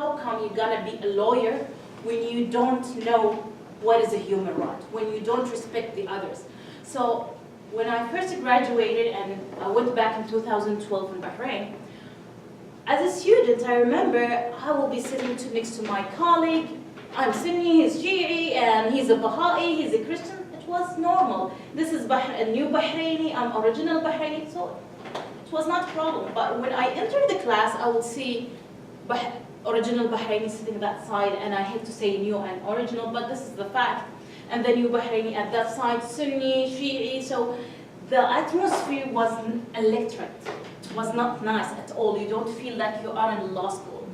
how come you're gonna be a lawyer when you don't know what is a human right, when you don't respect the others? So when I first graduated and I went back in 2012 in Bahrain, as a student, I remember I will be sitting next to my colleague. I'm Sunni, he's Shi'i, and he's a Baha'i, he's a Christian. It was normal. This is a new Bahraini, I'm original Bahraini, so it was not a problem. But when I entered the class, I would see original Bahraini sitting that side, and I hate to say new and original, but this is the fact. And the new Bahraini at that side, Sunni, Shi'i, so the atmosphere was electric. It was not nice at all. You don't feel like you are in law school.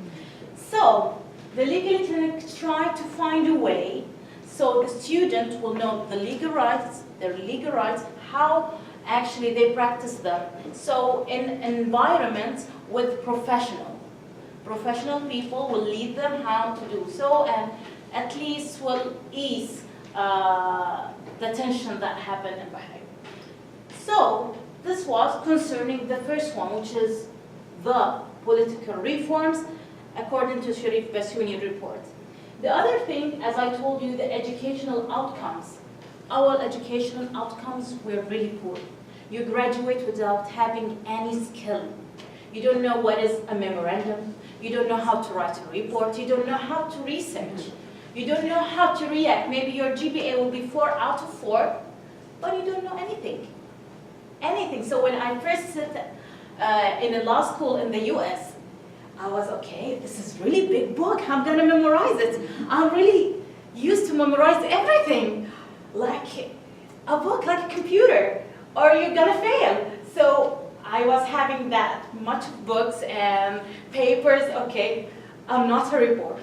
So the legal clinic tried to find a way so the student will know the legal rights, their legal rights, how actually they practice them. So in environments with professional people will lead them how to do so, and at least will ease the tension that happened in Bahrain. So this was concerning the first one, which is the political reforms according to Sharif Basuni report. The other thing, as I told you, the educational outcomes. Our educational outcomes were really poor. You graduate without having any skill. You don't know what is a memorandum. You don't know how to write a report. You don't know how to research. You don't know how to react. Maybe your GPA will be 4 out of 4, but you don't know anything. Anything. So when I first sat in a law school in the US, I was, okay, this is really big book. I'm gonna memorize it. I'm really used to memorize everything. Like a book, like a computer, or you're gonna fail. So I was having that much books and papers. Okay, I'm not a report.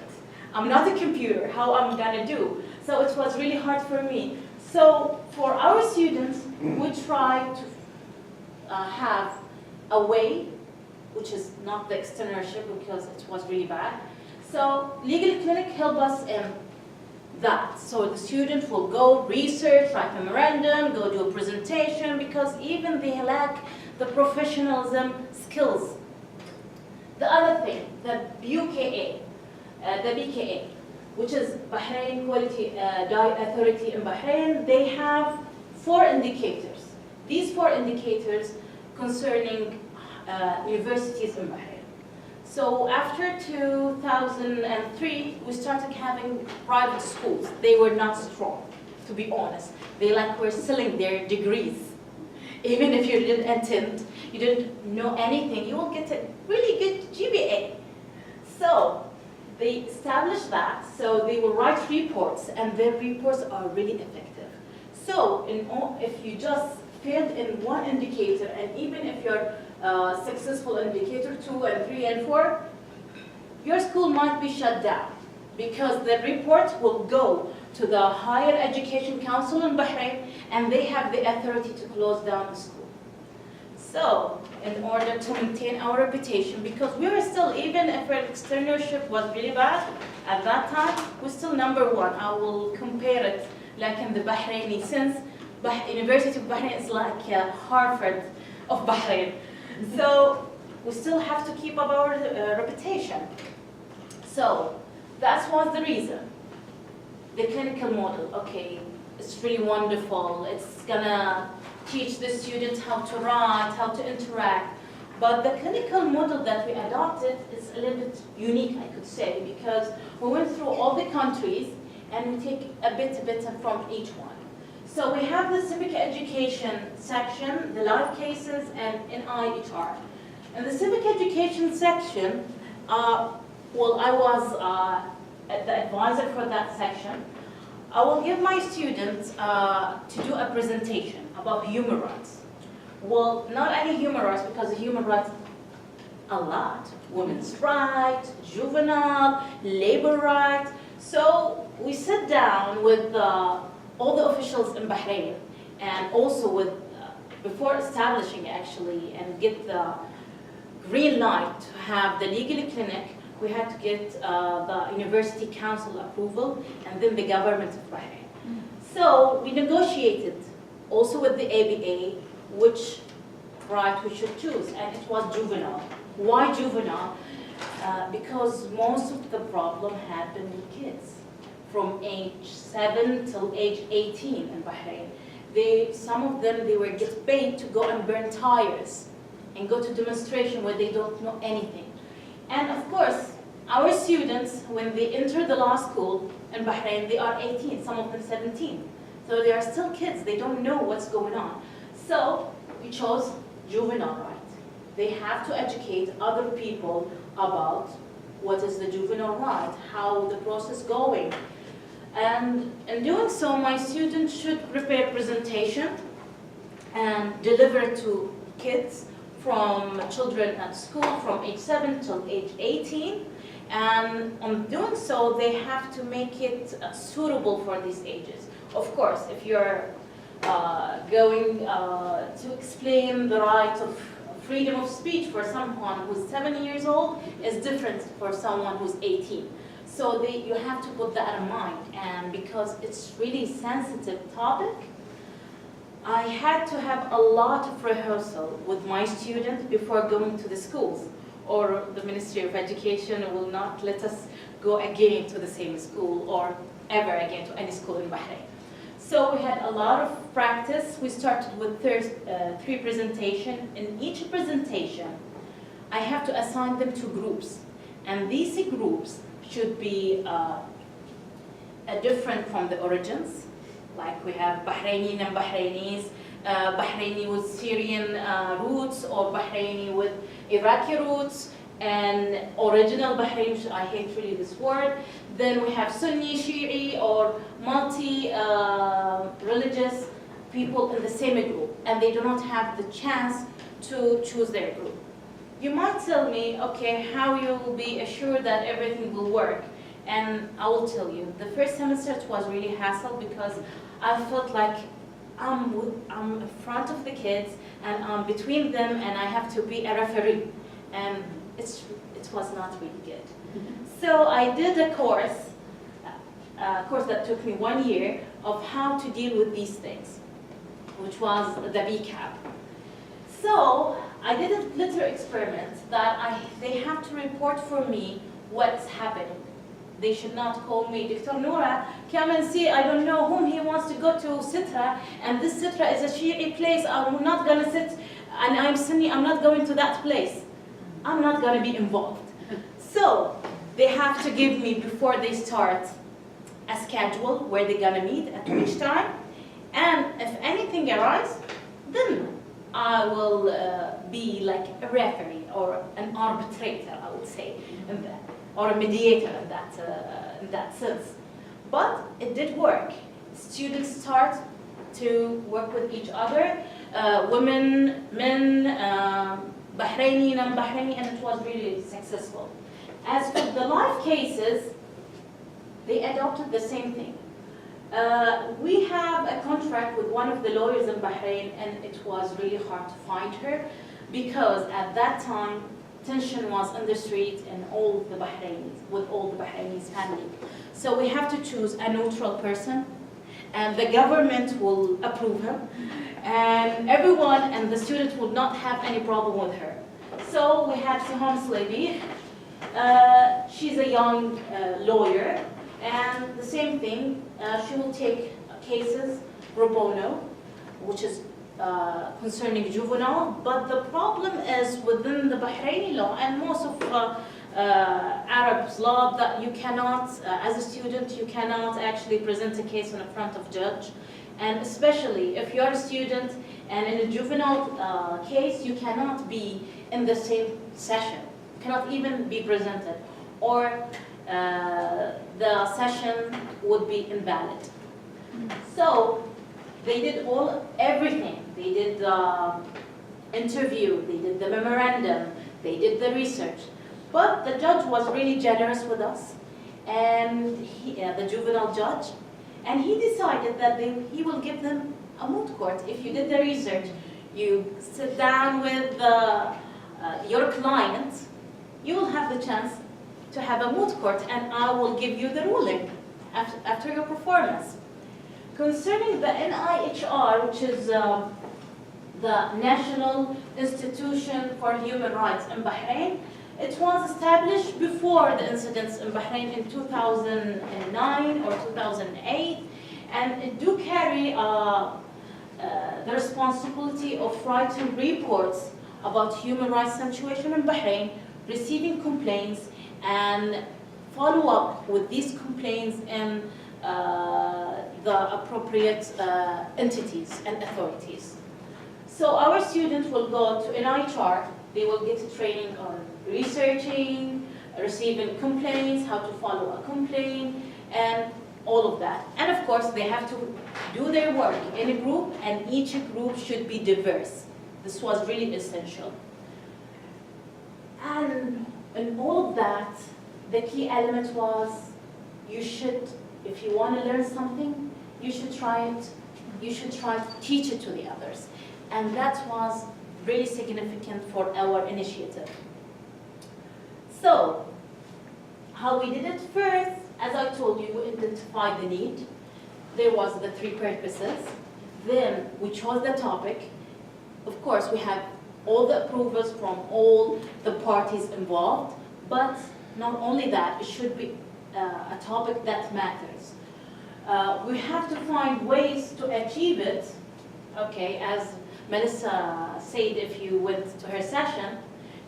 I'm not a computer. How I'm gonna do? So it was really hard for me. So for our students, we try to have a way, which is not the externship because it was really bad. So legal clinic help us in that. So the student will go research, write memorandum, go do a presentation, because even they lack the professionalism skills. The other thing, the BKA, which is Bahrain Quality Authority in Bahrain, they have 4 indicators. These 4 indicators concerning universities in Bahrain. So after 2003, we started having private schools. They were not strong, to be honest. They were selling their degrees. Even if you didn't attend, you didn't know anything, you will get a really good GPA. So they established that, so they will write reports, and their reports are really effective. So if you just failed in one indicator, and even if you're successful indicator 2 and 3 and 4, your school might be shut down, because the report will go to the Higher Education Council in Bahrain, and they have the authority to close down the school. So in order to maintain our reputation, because we were still, even if our externship was really bad at that time, we're still #1. I will compare it like in the Bahraini, since University of Bahrain is like Harvard of Bahrain. So we still have to keep up our reputation. So that was the reason. The clinical model, okay, it's really wonderful. It's gonna teach the students how to write, how to interact. But the clinical model that we adopted is a little bit unique, I could say, because we went through all the countries and we take a bit from each one. So we have the civic education section, the live cases, and NIHR. In the civic education section, well, I was the advisor for that section. I will give my students to do a presentation about human rights. Well, not any human rights, because the human rights, a lot. Women's rights, juvenile, labor rights. So we sit down with all the officials in Bahrain, and also with, before establishing actually, and get the green light to have the legal clinic, we had to get the University Council approval, and then the government of Bahrain. So we negotiated also with the ABA which right we should choose, and it was juvenile. Why juvenile? because most of the problem happened with kids from age 7 till age 18 in Bahrain. Some of them, they were get paid to go and burn tires and go to demonstration where they don't know anything. And of course, our students, when they enter the law school in Bahrain, they are 18, some of them 17. So they are still kids, they don't know what's going on. So we chose juvenile right. They have to educate other people about what is the juvenile right, how the process going. And in doing so, my students should prepare presentation and deliver it to kids from children at school from age 7 till age 18. And on doing so, they have to make it suitable for these ages. Of course, if you're going to explain the right of freedom of speech for someone who's 7 years old is different for someone who's 18. So you have to put that in mind. And because it's really sensitive topic, I had to have a lot of rehearsal with my students before going to the schools, or the Ministry of Education will not let us go again to the same school or ever again to any school in Bahrain. So we had a lot of practice. We started with 3 presentations. In each presentation, I have to assign them to groups. And these groups should be different from the origins. Like we have Bahraini and Bahrainis, Bahraini with Syrian roots, or Bahraini with Iraqi roots, and original Bahraini, which I hate really this word. Then we have Sunni, Shi'i, or multi-religious people in the same group, and they do not have the chance to choose their group. You might tell me, okay, how you will be assured that everything will work? And I will tell you, the first semester it was really hassle because I felt like I'm in front of the kids and I'm between them and I have to be a referee. And it was not really good. So I did a course that took me 1 year of how to deal with these things, which was the BCAP. So I did a little experiment that they have to report for me what's happening. They should not call me, Dr. Noura, come and see, I don't know whom he wants to go to Sitra, and this Sitra is a Shi'i place, I'm not going to sit, and I'm Sunni, I'm not going to that place. I'm not going to be involved. So they have to give me, before they start, a schedule where they're going to meet, at which time, and if anything arises, then I will be like a referee or an arbitrator, I would say, or a mediator in that sense. But it did work. Students start to work with each other, women, men, Bahraini, non-Bahraini, and it was really successful. As for the live cases, they adopted the same thing. We have a contract with one of the lawyers in Bahrain, and it was really hard to find her because at that time, tension was on the street and all the Bahrainis, with all the Bahrainis family. So we have to choose a neutral person, and the government will approve him, and everyone and the student will not have any problem with her. So we had Siham Slabi. She's a young lawyer, and the same thing, she will take cases pro bono, which is concerning juvenile, but the problem is within the Bahraini law and most of Arab's law that you cannot, as a student, you cannot actually present a case in front of judge, and especially if you're a student and in a juvenile case, you cannot be in the same session, you cannot even be presented, or the session would be invalid. So they did everything. They did the interview, they did the memorandum, they did the research. But the judge was really generous with us, and the juvenile judge, and he decided that he will give them a moot court. If you did the research, you sit down with your client, you will have the chance to have a moot court, and I will give you the ruling after your performance. Concerning the NIHR, which is the National Institution for Human Rights in Bahrain, It was established before the incidents in Bahrain in 2009 or 2008, and it do carry the responsibility of writing reports about human rights situation in Bahrain, receiving complaints, and follow up with these complaints in the appropriate entities and authorities. So our students will go to NIHR, they will get training on researching, receiving complaints, how to follow a complaint, and all of that. And of course, they have to do their work in a group, and each group should be diverse. This was really essential. And in all of that, the key element was you should, if you want to learn something, you should try it, you should try to teach it to the others. And that was really significant for our initiative. So, how we did it first, as I told you, we identified the need. There was the 3 purposes. Then we chose the topic. Of course, we have all the approvals from all the parties involved, but not only that, it should be a topic that matters. We have to find ways to achieve it. Okay, as Melissa said, if you went to her session,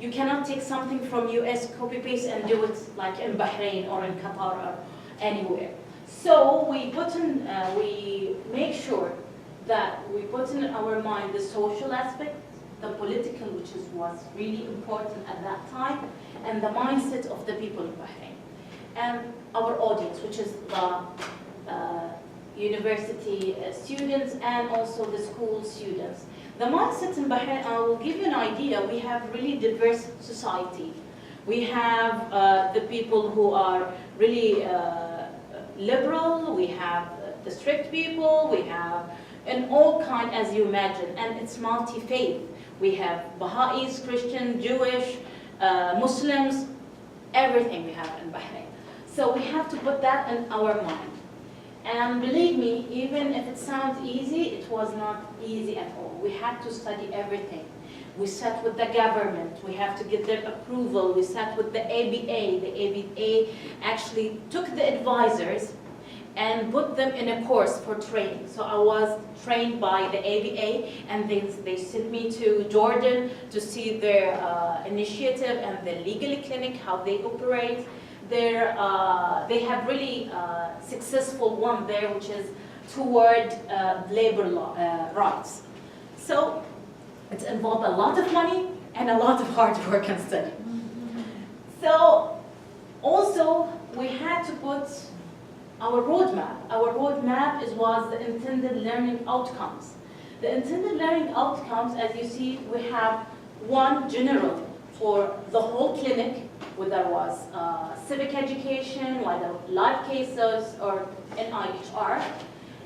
you cannot take something from US, copy-paste, and do it like in Bahrain or in Qatar or anywhere. So we make sure that we put in our mind the social aspect, the political, which was really important at that time, and the mindset of the people in Bahrain. And our audience, which is the university students and also the school students. The mindset in Bahrain, I will give you an idea, we have really diverse society. We have the people who are really liberal, we have the strict people, we have in all kind as you imagine, and it's multi-faith. We have Baha'is, Christian, Jewish, Muslims, everything we have in Bahrain. So we have to put that in our mind. And believe me, even if it sounds easy, it was not easy at all. We had to study everything. We sat with the government. We have to get their approval. We sat with the ABA. The ABA actually took the advisors and put them in a course for training. So I was trained by the ABA, and they sent me to Jordan to see their initiative and the legal clinic, how they operate. They have really successful one there, which is toward labor law, rights. So it involved a lot of money and a lot of hard work and study. So also we had to put our roadmap. Our roadmap was the intended learning outcomes. The intended learning outcomes, as you see, we have one general for the whole clinic, whether it was civic education, whether live cases, or NIHR.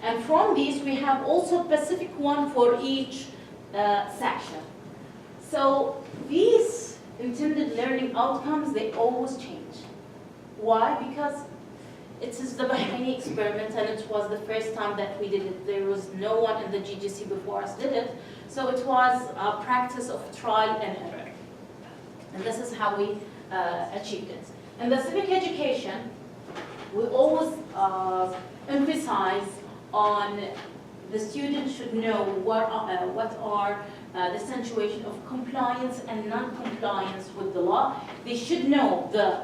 And from these, we have also specific one for each section. So these intended learning outcomes, they always change. Why? Because it is the Bahraini experiment, and it was the first time that we did it. There was no one in the GGC before us did it. So it was a practice of trial and error. And this is how we achieved it. In the civic education, we always emphasize on the students should know what are the situation of compliance and non-compliance with the law. They should know the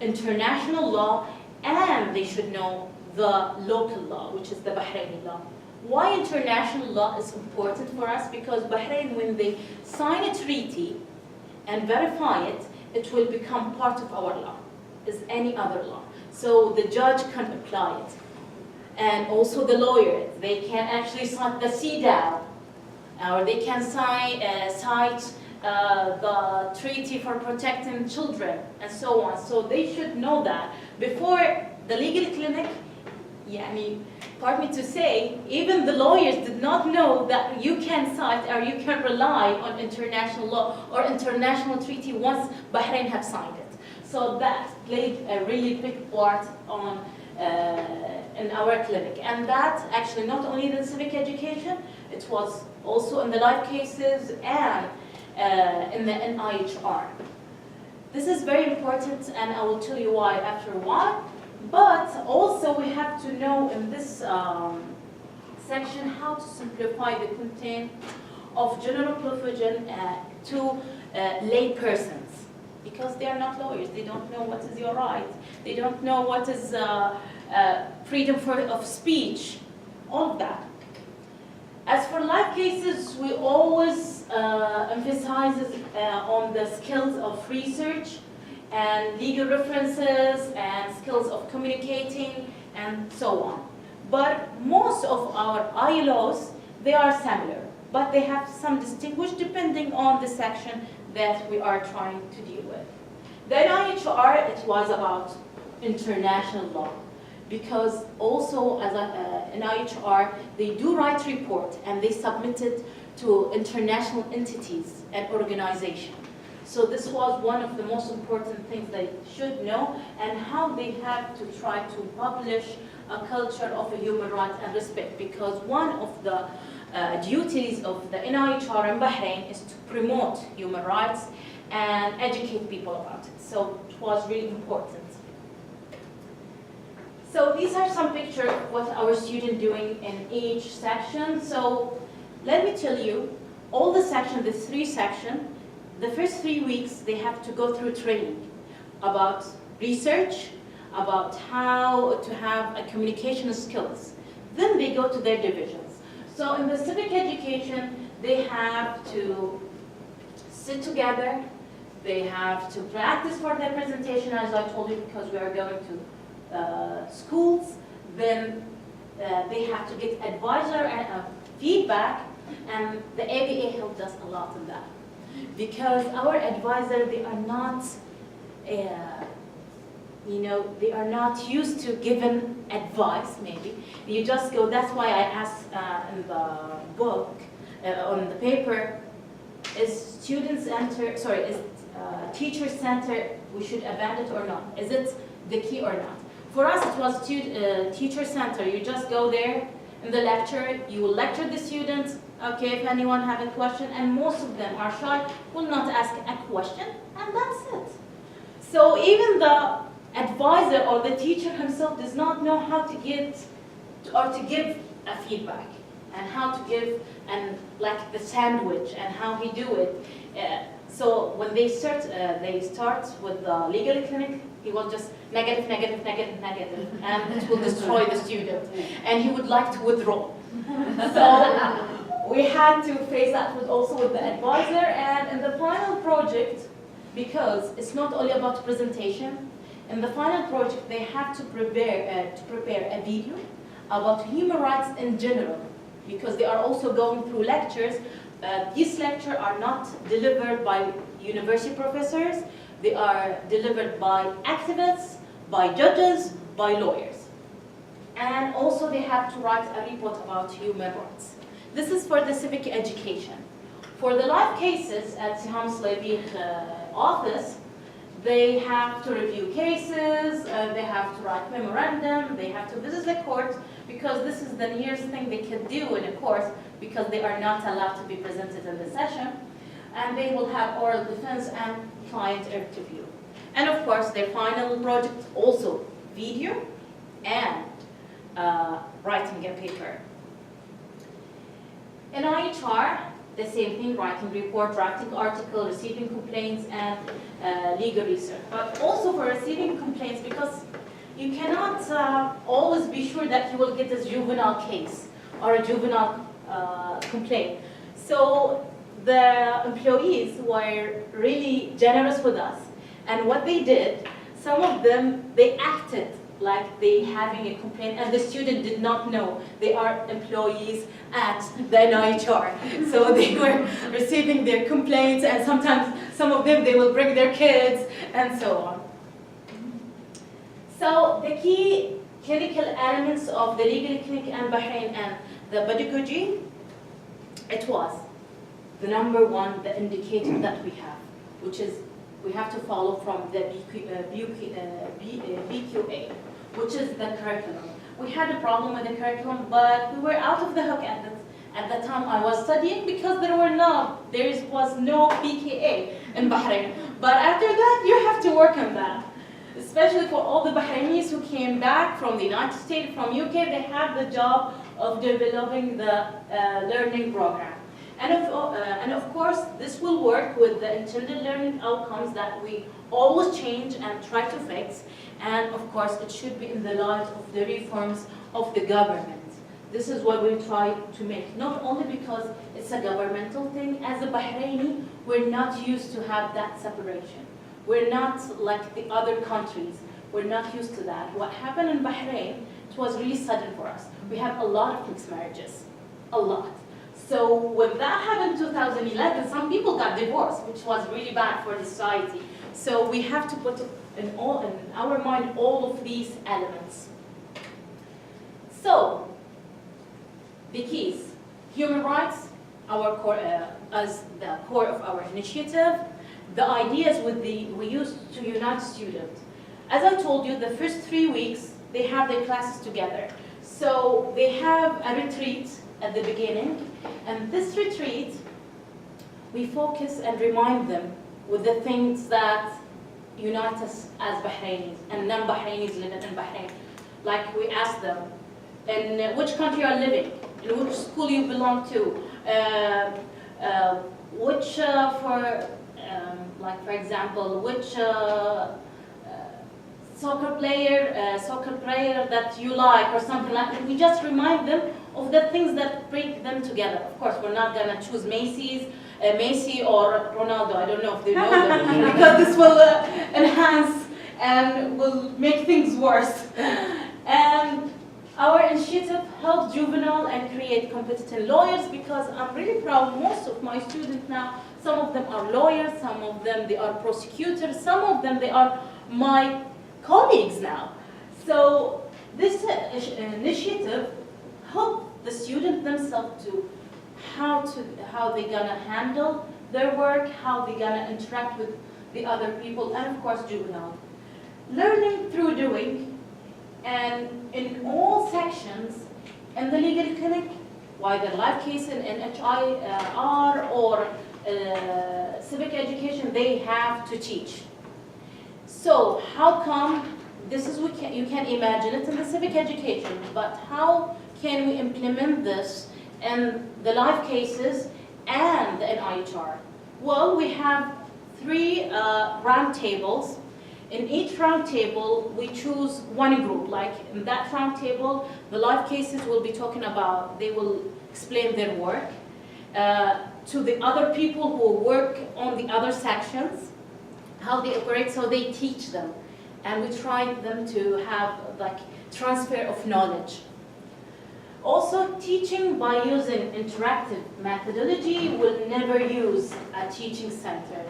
international law, and they should know the local law, which is the Bahraini law. Why international law is important for us? Because Bahrain, when they sign a treaty and verify it, it will become part of our law, as any other law. So the judge can apply it. And also the lawyer, they can actually cite the CEDAW, or they can cite the treaty for protecting children, and so on. So they should know that. Before the legal clinic, pardon me to say, even the lawyers did not know that you can cite or you can rely on international law or international treaty once Bahrain have signed it. So that played a really big part on in our clinic. And that actually not only in civic education, it was also in the live cases and in the NIHR. This is very important, and I will tell you why after a while. But also we have to know in this section how to simplify the content of general provision to lay persons, because they are not lawyers. They don't know what is your right. They don't know what is freedom of speech, all of that. As for live cases, we always emphasize on the skills of research and legal references and skills of communicating and so on. But most of our ILOs, they are similar, but they have some distinguished depending on the section that we are trying to deal with. The NIHR, it was about international law, because also as an NIHR, they do write report and they submit it to international entities and organizations. So this was one of the most important things they should know, and how they have to try to publish a culture of a human rights and respect, because one of the duties of the NIHR in Bahrain is to promote human rights and educate people about it. So it was really important. So these are some pictures of what our students doing in each section. So let me tell you, all the sections, the 3 sections, the first 3 weeks they have to go through training about research, about how to have a communication skills. Then they go to their divisions. So in the civic education, they have to sit together, they have to practice for their presentation, as I told you, because we are going to schools. Then they have to get advisor and feedback, and the ABA helped us a lot in that, because our advisor, they are not they are not used to giving advice. Maybe you just go. That's why I asked in the book on the paper, is teacher center, we should abandon it or not? Is it the key or not? For us, it was teacher center. You just go there in the lecture, you will lecture the students. Okay, if anyone have a question, and most of them are shy, will not ask a question, and that's it. So even the advisor or the teacher himself does not know how to get or to give a feedback, and how to give, and like the sandwich, and how he do it. So when they start with the legal clinic, he will just negative, negative, negative, negative, and it will destroy the student, and he would like to withdraw. So we had to face that also with the advisor, and in the final project, because it's not only about presentation, in the final project they have to prepare a video about human rights in general, because they are also going through lectures. These lectures are not delivered by university professors, they are delivered by activists, by judges, by lawyers. And also they have to write a report about human rights. This is for the civic education. For the live cases at Siham Slavi's office, they have to review cases, they have to write memorandum, they have to visit the court, because this is the nearest thing they can do in a court, because they are not allowed to be presented in the session. And they will have oral defense and client interview. And of course, their final project also video and writing a paper. In IHR, the same thing, writing report, drafting article, receiving complaints, and legal research. But also for receiving complaints, because you cannot always be sure that you will get a juvenile case or a juvenile complaint. So the employees were really generous with us. And what they did, some of them, they acted like they having a complaint, and the student did not know they are employees at the NIHR. So they were receiving their complaints, and sometimes some of them, they will bring their kids, and so on. So the key clinical elements of the legal clinic in Bahrain and the pedagogy, it was the number one, the indicator that we have, which is we have to follow from the BQA, which is the curriculum. We had a problem with the curriculum, but we were out of the hook at At that time I was studying because there was no PKA in Bahrain. But after that, you have to work on that. Especially for all the Bahrainis who came back from the United States, from UK, they have the job of developing the learning program. And of course, this will work with the intended learning outcomes that we always change and try to fix. And of course, it should be in the light of the reforms of the government. This is what we try to make, not only because it's a governmental thing. As a Bahraini, we're not used to have that separation. We're not like the other countries. We're not used to that. What happened in Bahrain, it was really sudden for us. We have a lot of mixed marriages, a lot. So when that happened in 2011, some people got divorced, which was really bad for the society. So we have to put in our mind all of these elements. So, the keys: human rights, our core, as the core of our initiative. The ideas we used to unite students. As I told you, the first 3 weeks, they have their classes together. So they have a retreat at the beginning, and this retreat, we focus and remind them with the things that unite us as Bahrainis and non-Bahrainis living in Bahrain. Like we ask them, in which country you are living, in which school you belong to, for example, which soccer player that you like, or something like that. We just remind them of the things that bring them together. Of course, we're not gonna choose Messi or Ronaldo. I don't know if they know them, because this will enhance and will make things worse. And our initiative helps juvenile and create competent lawyers, because I'm really proud. Most of my students now, some of them are lawyers, some of them they are prosecutors, some of them they are my colleagues now. So this initiative helps the student themselves to how they're gonna handle their work, how they're gonna interact with the other people, and of course juvenile. Learning through doing, and in all sections in the legal clinic, whether life case in NHIR or civic education, they have to teach. So how come this is you can imagine it in the civic education, but how can we implement this in the life cases and the NIHR? Well, we have 3 round tables. In each round table, we choose one group. Like in that round table, the life cases will be talking about, they will explain their work to the other people who work on the other sections, how they operate, so they teach them. And we try them to have like transfer of knowledge. Also, teaching by using interactive methodology will never use a teaching-centered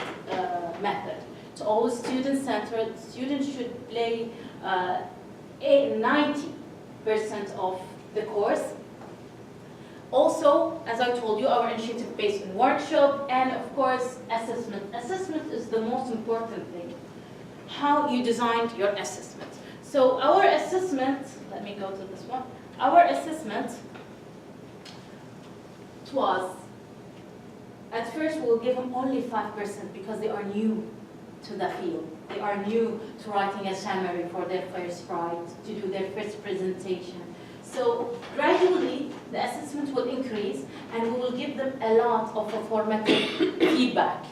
method. It's always student-centered. Students should play 90% of the course. Also, as I told you, our initiative based on workshop and, of course, assessment. Assessment is the most important thing. How you designed your assessment. So our assessment, let me go to this one. Our assessment was, at first we'll give them only 5% because they are new to the field. They are new to writing a summary for their first write, to do their first presentation. So gradually the assessment will increase and we will give them a lot of formative feedback.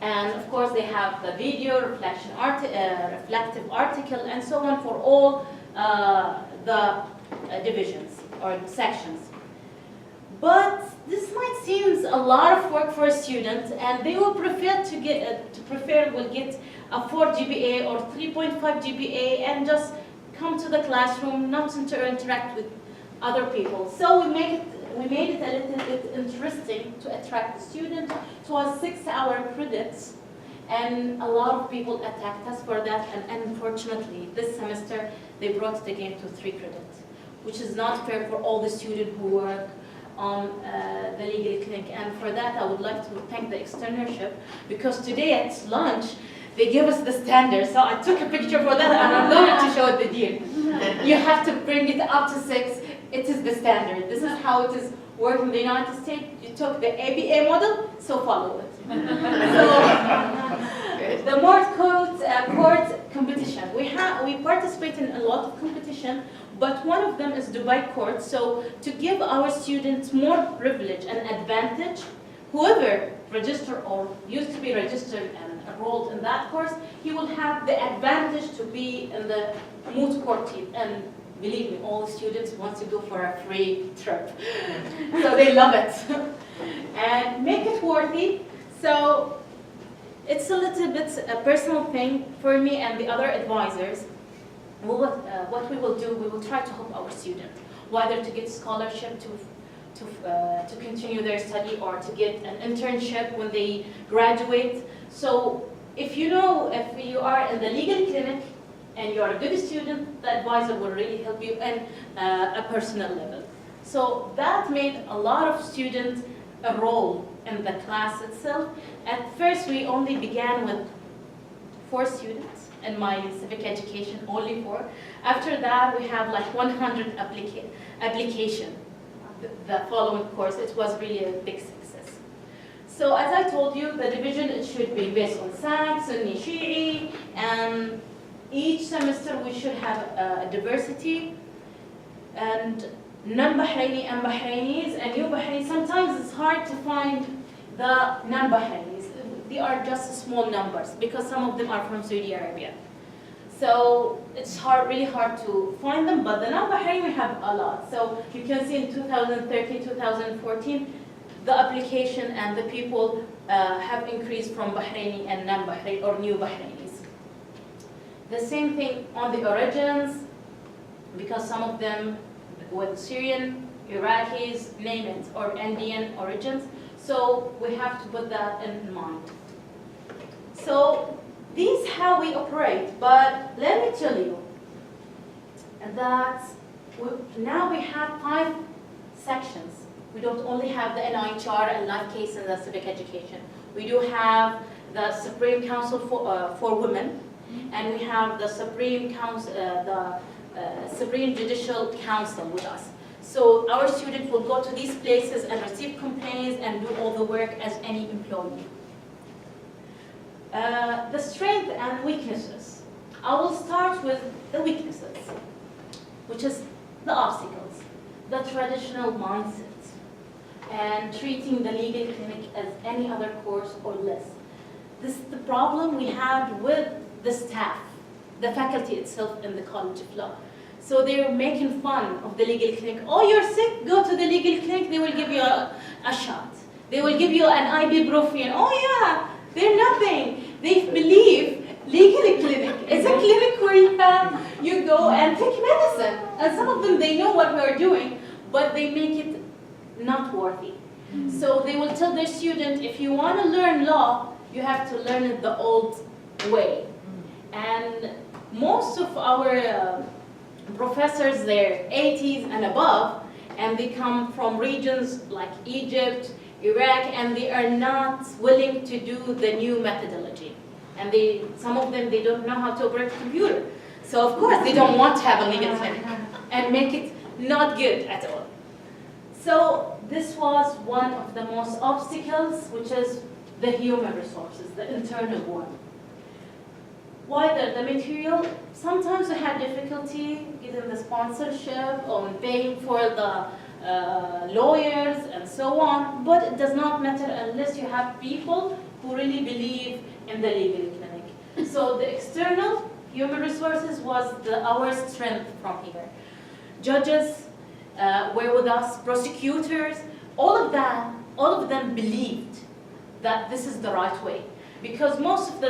And of course they have the video, reflective article, and so on for all the divisions or sections. But this might seem a lot of work for a student, and they will prefer to get a 4 GPA or 3.5 GPA and just come to the classroom, not to interact with other people. So we made it a little bit interesting to attract the student. It was 6-hour credits, and a lot of people attacked us for that. And unfortunately, this semester they brought it again to 3 credits, which is not fair for all the students who work on the legal clinic. And for that, I would like to thank the Externship, because today at lunch, they give us the standard. So I took a picture for that, and I'm going to show it the dean. You have to bring it up to 6. It is the standard. This is how it is worked in the United States, you took the ABA model, so follow it. So, the Morse court competition. We participate in a lot of competition, but one of them is Dubai court. So to give our students more privilege and advantage, whoever registered or used to be registered and enrolled in that course, he will have the advantage to be in the moot court team. And believe me, all students want to go for a free trip. So they love it. And make it worthy. So it's a little bit a personal thing for me and the other advisors. What we will do, we will try to help our students, whether to get scholarship to continue their study or to get an internship when they graduate. So if you are in the legal clinic and you are a good student, the advisor will really help you in a personal level. So that made a lot of students enroll in the class itself. At first, we only began with 4 students in my civic education, only 4. After that, we have like 100 application. The following course, it was really a big success. So as I told you, the division it should be based on SAC, Sunni, Shi'i, and each semester we should have a diversity, and non-Bahraini and Bahrainis, and new Bahrainis. Sometimes it's hard to find the non-Bahrainis. They are just small numbers because some of them are from Saudi Arabia. So it's really hard to find them, but the non-Bahraini we have a lot. So you can see in 2013, 2014, the application and the people have increased from Bahraini and non-Bahraini or new Bahrainis. The same thing on the origins, because some of them with Syrian, Iraqis, name it, or Indian origins. So we have to put that in mind. So this is how we operate, but let me tell you that now we have 5 sections. We don't only have the NIHR and life case and the civic education. We do have the Supreme Council for Women, and we have the Supreme Council, Supreme Judicial Council with us. So our students will go to these places and receive complaints and do all the work as any employee. The strength and weaknesses. I will start with the weaknesses, which is the obstacles, the traditional mindset, and treating the legal clinic as any other course or less. This is the problem we had with the staff, the faculty itself in the College of Law. So they're making fun of the legal clinic. Oh, you're sick? Go to the legal clinic. They will give you a shot. They will give you an ibuprofen. Oh yeah, they're nothing. They believe legal clinic is a clinic where you go and take medicine. And some of them, they know what we're doing, but they make it not worthy. So they will tell their student, if you want to learn law, you have to learn it the old way. And most of our professors, they're 80s and above, and they come from regions like Egypt, Iraq, and they are not willing to do the new methodology. And some of them, they don't know how to operate a computer. So of course, they don't want to have a legal clinic and make it not good at all. So this was one of the most obstacles, which is the human resources, the internal one. Why the material? Sometimes we had difficulty getting the sponsorship or paying for the lawyers and so on, but it does not matter unless you have people who really believe in the legal clinic. So the external human resources was our strength from here. Judges were with us, prosecutors, all of them believed that this is the right way. Because most of the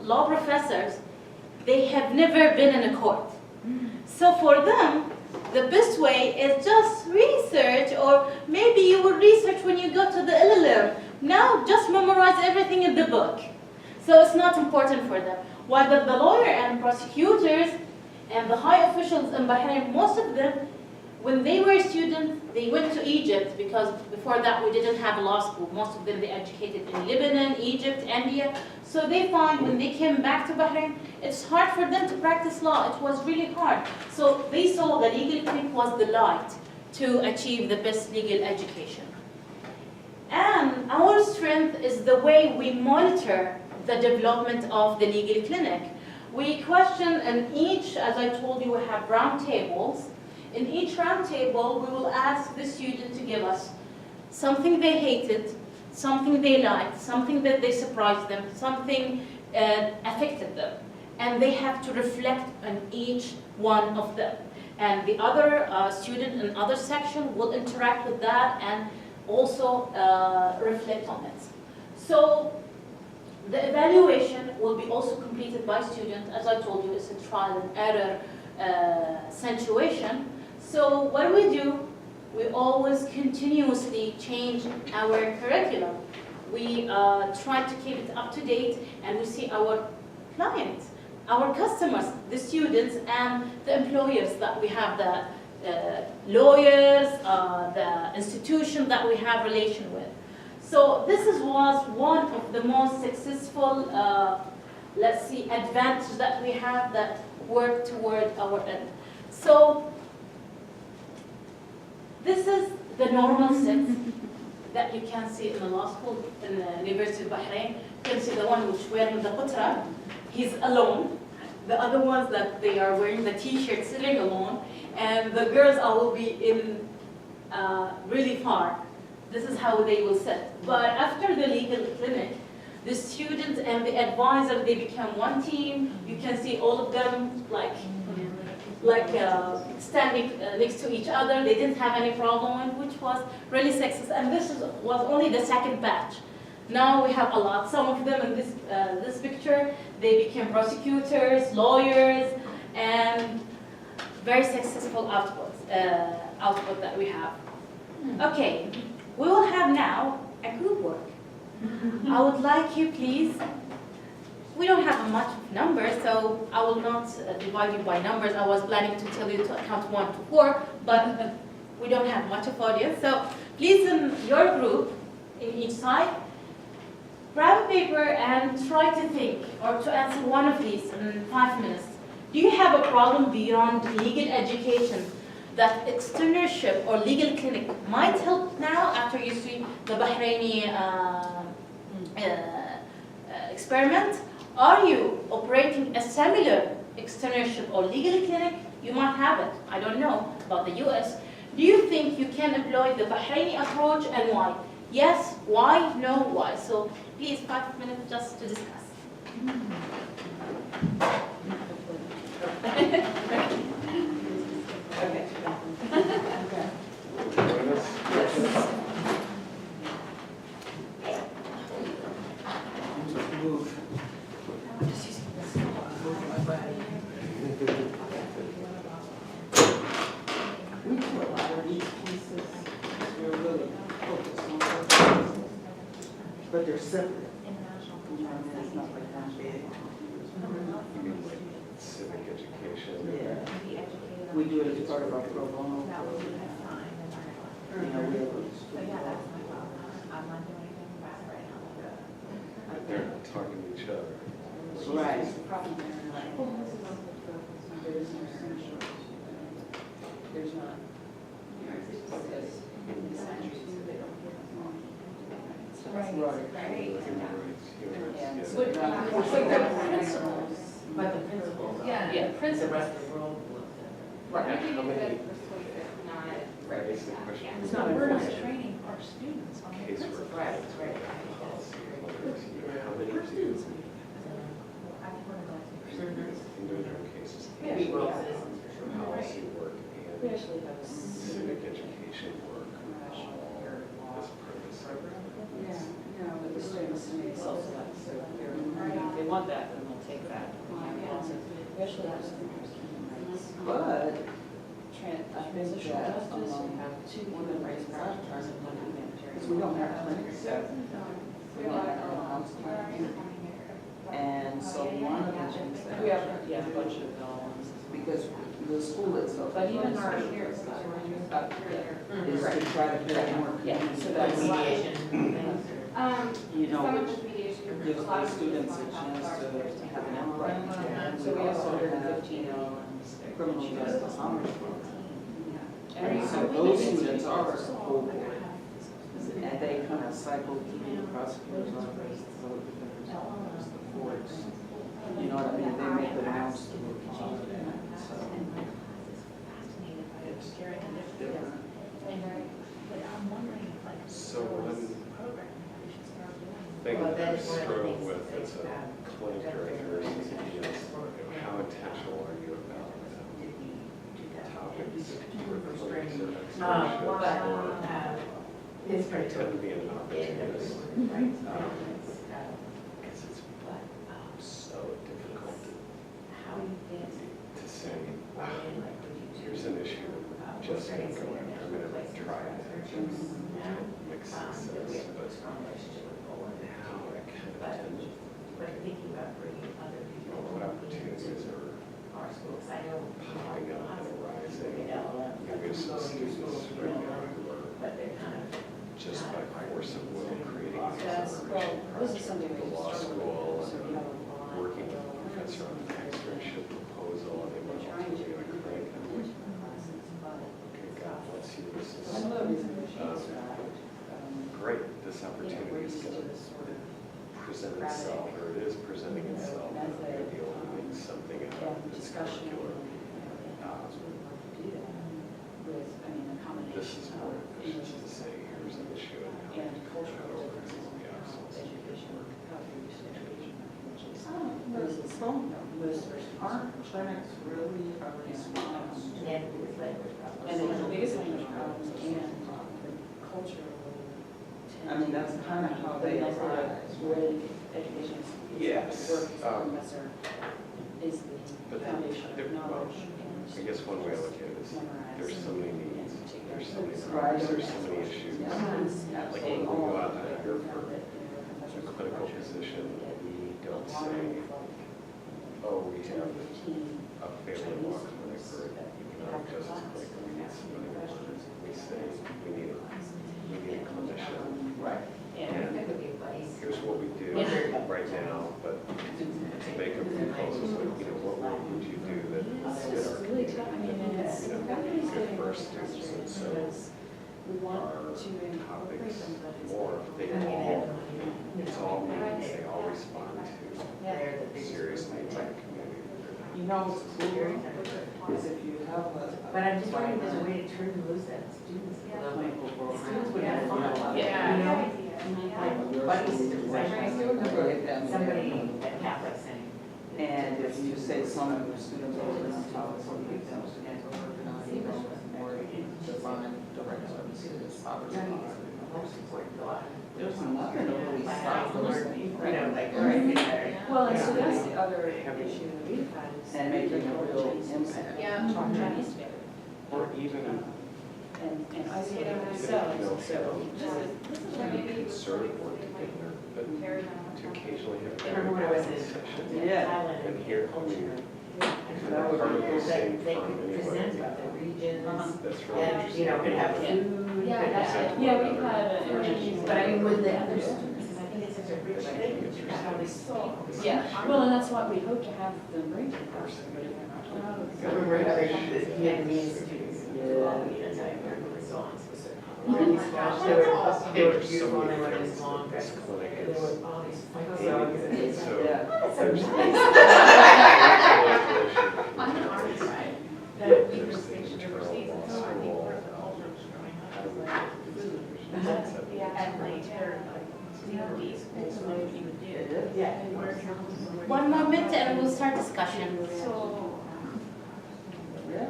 law professors, they have never been in a court. So for them, the best way is just research, or maybe you will research when you go to the LLM. Now just memorize everything in the book. So it's not important for them. While the lawyer and prosecutors and the high officials in Bahrain, most of them, when they were students, they went to Egypt, because before that we didn't have a law school. Most of them, they educated in Lebanon, Egypt, India. So they find when they came back to Bahrain, it's hard for them to practice law. It was really hard. So they saw the legal clinic was the light to achieve the best legal education. And our strength is the way we monitor the development of the legal clinic. We question in each, as I told you, we have round tables. In each round table, we will ask the student to give us something they hated, something they liked, something that they surprised them, something affected them. And they have to reflect on each one of them. And the other student in other section will interact with that and also reflect on it. So the evaluation will be also completed by students. As I told you, it's a trial and error situation. So what do? We always continuously change our curriculum. We try to keep it up to date, and we see our clients, our customers, the students, and the employers that we have, the lawyers, the institution that we have relation with. So this was one of the most successful, let's see, advantage that we have that work toward our end. So this is the normal set that you can see in the law school in the University of Bahrain. You can see the one which wearing the qutra, he's alone. The other ones that they are wearing the t-shirt sitting alone. And the girls will be in really far. This is how they will sit. But after the legal clinic, the students and the advisor, they become one team. You can see all of them like standing next to each other. They didn't have any problem, which was really successful. And this was only the second batch. Now we have a lot. Some of them in this picture, they became prosecutors, lawyers, and very successful output that we have. Okay, we will have now a group work. I would like you, please. We don't have much numbers, so I will not divide you by numbers. I was planning to tell you to count 1 to 4, but we don't have much of audience. So please, in your group, in each side, grab a paper and try to think or to answer one of these in 5 minutes. Do you have a problem beyond legal education that externship or legal clinic might help now after you see the Bahraini experiment? Are you operating a similar externship or legal clinic? You might have it. I don't know about the US. Do you think you can employ the Bahraini approach and why? Yes, why, no, why? So please, 5 minutes just to discuss. Okay. But they're separate. It's not like one big. Civic education. Yeah. We do it as part of our pro bono. You know, we have a But they're not talking to each other. right. There's not. Right. Human rights, yes. But the principles. But the principles. Yeah, The principles. rest of the world will. Right, how many, Right. that is the question. It's not, we're not training our students on the Case principles. work. Right. Policy, whether it's, how many do individual cases? Yeah. We will citizens for sure. Policy work We and actually have a civic education work as purpose. Yeah, no, but the students need self-select, so if they want that, then they'll take that. We actually have some But transitional justice, we have 2 human rights practitioners and 1 humanitarian. because we don't have clinics set. We don't have our house clinic. And so one of the things that. We have, yeah, a bunch of ones. Because the school itself. But even our here, it's not. Is to try to build more. Yeah, so that's community. mediation. You know, which gives the students a chance to have an input. So we also have 15 criminal justice honors. And so those students are a whole board. And they kind of cycle through the prosecutor's office, the defender's office, the courts. You know what I mean? They make the rounds through all of that. So it's different. So one thing that I struggle with as a clinic director is, how intentional are you about topics for clinics or externships, or It's I tend to be an opportunist, because it's so difficult to say, here's an issue, just gonna go after, I'm gonna try it, make success, but now I kind of tend to look at what opportunities are popping up and arising. Maybe some students right now who are just by force of will creating these examination projects at the law school and working with a professor on an externship proposal, and they want to do a crank. I'm like, okay, God bless you. This is great. This opportunity is going to present itself, or it is presenting itself. I'm going to be able to make something out of this curriculum. This is more ambitious to say, here's an issue and how to overcome the obstacles. Aren't clinics really a response? And the biggest language problems and the cultural. I mean, that's kind of how they arise. Yes. Is But the foundation there- of well, knowledge. I guess one way I look at it is there's so many needs, there's so many Right. problems, there's so many issues. Like when we go out here for a clinical position, we don't say, oh, we have a family law clinic or economic justice clinic, we need somebody more. We say, we need a clinician. Right. And here's what we do right now, but to make a proposal, what would you do that fit our community, good for our students, and so our topics, or they all, it's all needs, they all respond to serious needs in the community. You know, what's cool is if you have a. But I'm just wondering if there's a way to turn loose that students. clinical program. Students would have fun. Yeah. You know? Like buddy systems, I remember somebody at Catholic saying. And if you say some of the students are working on topics, some of the students are working on, more defined direct services, poverty. Most important to us. There's nothing to really stop those people. You know, like, right there. Well, and so that's the other issue that we've had is. And making a real impact. Yeah. Talk Chinese together. Or even, And isolate even ourselves, if you so. don't have concerted work together, but to occasionally have I remember when I was in session. Yeah. Thailand And and here, culture. part of the same They firm could anyway. present about the regions That's really and, interesting. you know, could have food. Yeah, could have- yeah, we had an interview. But I mean, with the other students, because I think it's such a rich thing, how they saw. Yeah, well, and that's what we hope to have them bring to us. I remember the Vietnamese students, all the years I remember songs. Gosh, they were beautiful and they were this long dresses. And there were all these funky songs. And it's So Yeah. there's On the art side, the there's conversation internal overseas, law and so I think school, where the culture is going how on do we is get like, this division? and like, they're like, DOD schools, so what you would do. Yeah. One more minute and we'll start discussion. So, Yeah.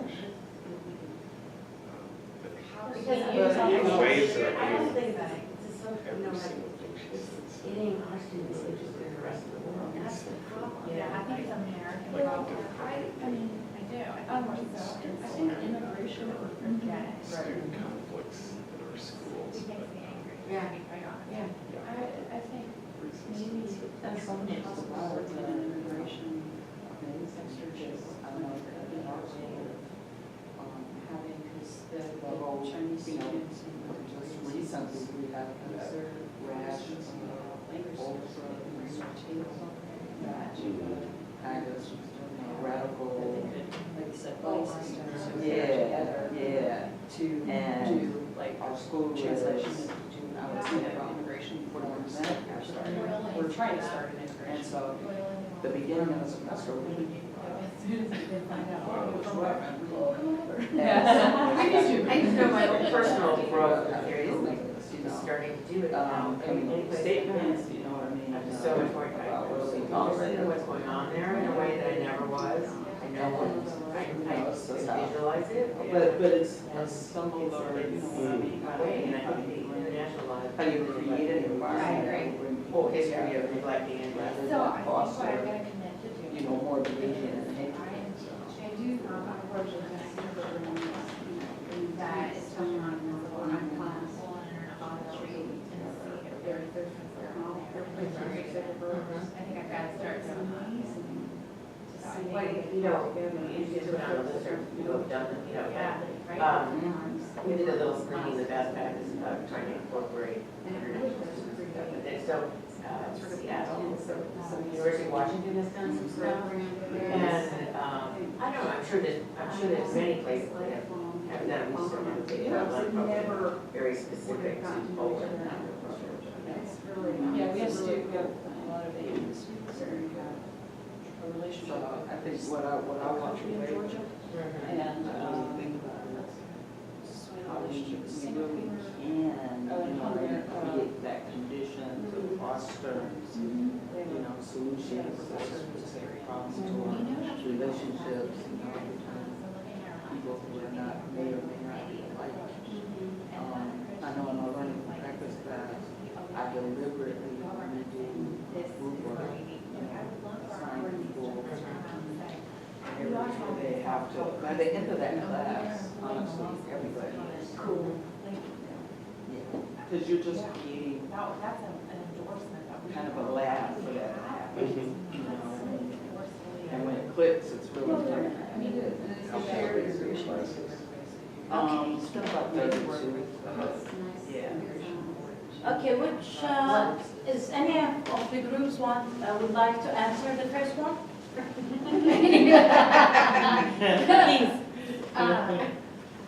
The ways that I don't I think that it's so, you know, every like, single thing she said. so getting our students interested in the rest of the world. That's the problem. Yeah. I think it's American. Like Well, different I mean, I do. I think so. I think immigration would forget. student conflicts in our schools, It but makes me angry. Yeah. To be quite honest. Yeah. I think maybe that's something else about it, immigration, maybe externships, I don't know, could be our way of, having, because the Chinese students in Just recently, we had their rash, language ultra, table that kind of radical this advice system, so we Yeah, work together yeah. to And do like our school translation is, into our immigration forms. We're trying to start an and immigration. so the beginning of the semester, we I just know my own personal growth areas, like students starting to do it now. I mean, any place statements, you know what I mean? I'm just so much more interested in what's going on there in a way that I never was. I know what, I can visualize it. But it's similar, you know what I mean? Way, and I think the international law. How you create an environment. I agree. Whole history of neglecting and. So I think what I'm gonna commit to do. You know, more division and hatred. I do approach it that is touching on one class on the street and see if there's I think I've got to start some You know, you just put on a list of people who've done it, you know. yeah, right? We did a little screening of the best practice about trying to incorporate international students and stuff like that. So, Seattle, some University of Washington has done some stuff. And, I don't know, I'm sure there's many places that have done, we just don't have a big program, very specific to Poland. Yeah, we have a lot of Asian students that we have a relationship So with. I think what I want to Country in do. Georgia, And and, think about how we really can, Singapore. you know, create that condition to foster, you know, solutions to specific problems to our relationships, you know, between people who are not, may or may not be alike. I know in my learning and practice class, I deliberately do group work, assign people, and they have to, by the end of that class, honestly, everybody is Cool. because you're just creating That's an endorsement that we. kind of a lab for that to happen, you know, and when it clicks, it's really great. I mean, the shared immigration. It's been about 32. Yeah. Okay, which, is any of the groups would like to answer the first one? Please.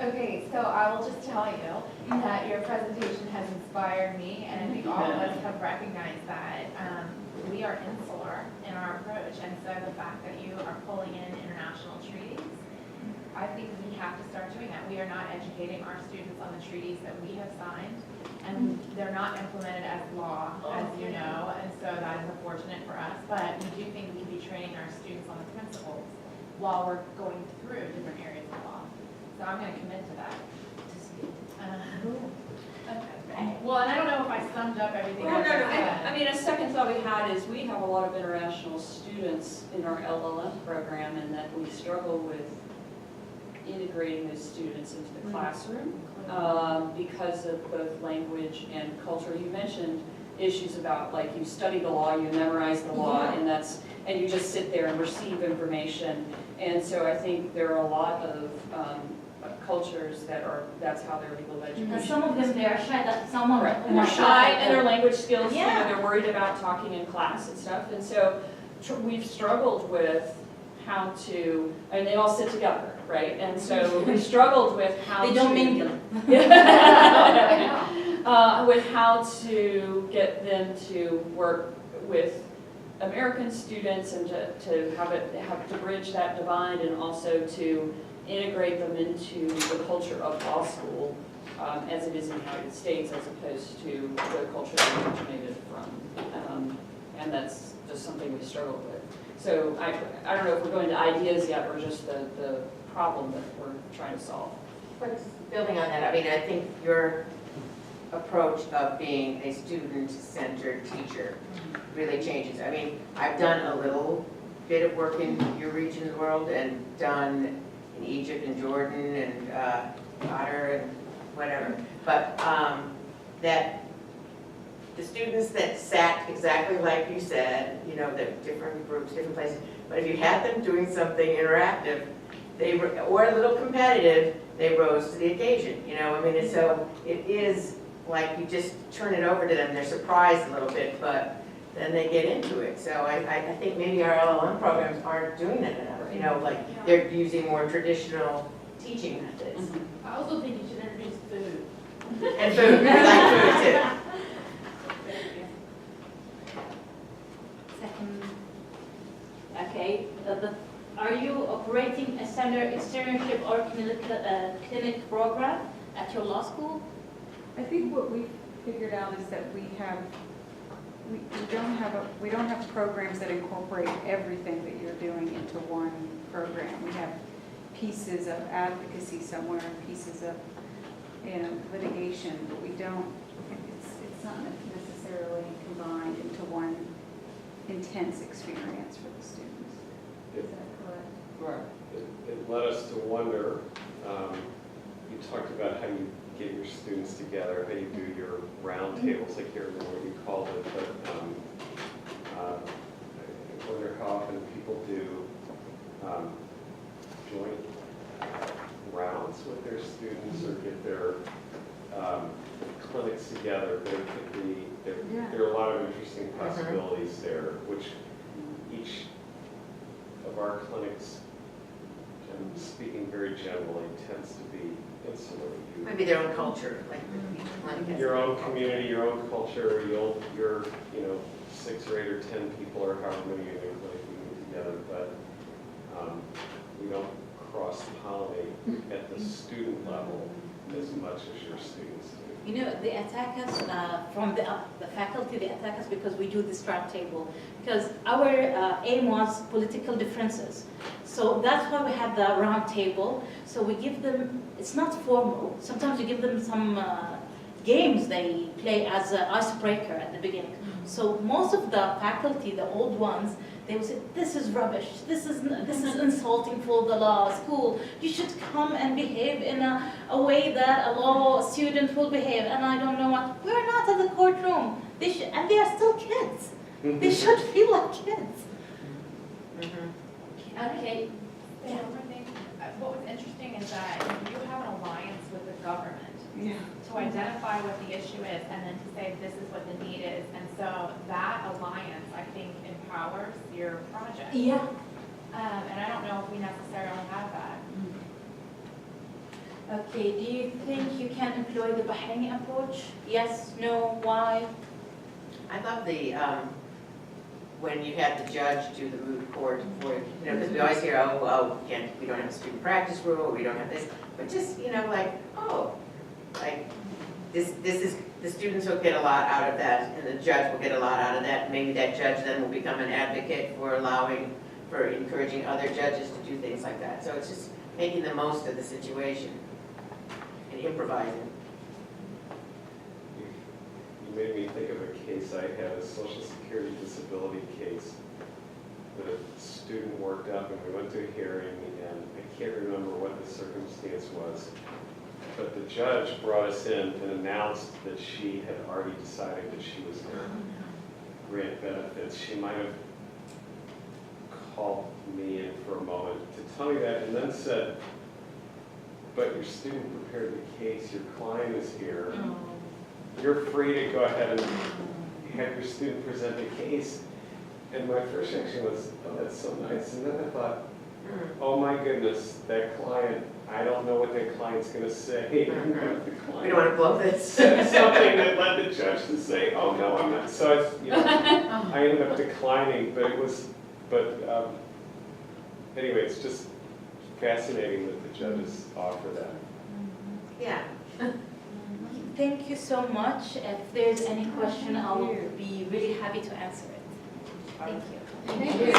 Okay, so I will just tell you that your presentation has inspired me, and I think all of us have recognized that we are insular in our approach, and so the fact that you are pulling in international treaties, I think we have to start doing that. We are not educating our students on the treaties that we have signed, and they're not implemented as law, as you know, and so that is unfortunate for us, but we do think we can be training our students on the principles while we're going through different areas of law. So I'm going to commit to that. Okay. Well, and I don't know if I summed up everything. Well, else I said. I mean, a second thought we had is we have a lot of international students in our LLM program, and that we struggle with integrating those students into the classroom because of both language and culture. You mentioned issues about, like, you study the law, you memorize the law, and you just sit there and receive information. And so I think there are a lot of cultures that's how their legal education. And some of them, they are shy, that some of Right, them and are they're shy, and their shy. language skills, you know, Yeah. they're worried about talking in class and stuff, and so we've struggled with how to, and they all sit together, right? And so we struggled with how to. They don't mingle. With how to get them to work with American students and to have to bridge that divide, and also to integrate them into the culture of law school as it is in the United States, as opposed to the culture they originated from. And that's just something we struggled with. So I don't know if we're going to ideas yet, or just the problem that we're trying to solve. But building on that, I mean, I think your approach of being a student-centered teacher really changes. I mean, I've done a little bit of work in your region of the world, and done in Egypt and Jordan and Qatar and whatever. But that the students that sat exactly like you said, you know, the different groups, different places, but if you had them doing something interactive, they were, or a little competitive, they rose to the occasion, you know, I mean, and so it is like you just turn it over to them, they're surprised a little bit, but then they get into it. So I think maybe our LLM programs aren't doing that enough, you know, like they're using more traditional teaching methods. I also think you should introduce food. And food, we like food too. Second, okay, are you operating a standard externship or clinic program at your law school? I think what we figured out is that we don't have programs that incorporate everything that you're doing into one program. We have pieces of advocacy somewhere and pieces of, litigation, but we don't, it's not necessarily combined into one intense experience for the students. Is that correct? Right. It led us to wonder, you talked about how you get your students together, how you do your round tables, I can't remember what you called it, but I wonder how often people do joint rounds with their students or get their clinics together. There are a lot of interesting possibilities there, which each of our clinics, and speaking very generally, tends to be insular. Maybe their own culture, like each clinic has Your their own culture. community, your own culture, your 6 or 8 or 10 people or however many in your clinic you meet together, but we don't cross-pollinate at the student level as much as your students do. They attack us from the faculty, they attack us because we do this round table. Because our aim was political differences. So that's why we had the round table. So we give them, it's not formal. Sometimes we give them some games they play as an icebreaker at the beginning. So most of the faculty, the old ones, they would say, this is rubbish, this is insulting for the law school. You should come and behave in a way that a law student will behave. And I don't know what, we're not in the courtroom. And they are still kids. They should feel like kids. Okay. Yeah. One thing, what was interesting is that you have an alliance with the government to identify what the issue is and then to say this is what the need is. And so that alliance, I think, empowers your project. Yeah. And I don't know if we necessarily have that. Okay, do you think you can employ the Bahraini approach? Yes, no, why? I love the, when you had the judge do the moot court for, because we always hear, we don't have a student practice rule, we don't have this, but just, this is, the students will get a lot out of that, and the judge will get a lot out of that. Maybe that judge then will become an advocate for encouraging other judges to do things like that. So it's just making the most of the situation and improvising. You made me think of a case I had, a Social Security disability case that a student worked up, and we went to a hearing, and I can't remember what the circumstance was, but the judge brought us in and announced that she had already decided that she was going to grant benefits. She might have called me in for a moment to tell me that, and then said, but your student prepared the case, your client is here. You're free to go ahead and have your student present the case. And my first reaction was, oh, that's so nice. And then I thought, oh my goodness, that client, I don't know what that client's going to say. We don't want to blow this. Said something that led the judge to say, oh no, I'm not. So I ended up declining, anyway, it's just fascinating that the judges offer that. Yeah. Thank you so much. If there's any question, I'll be really happy to answer it. Thank you. Thank you.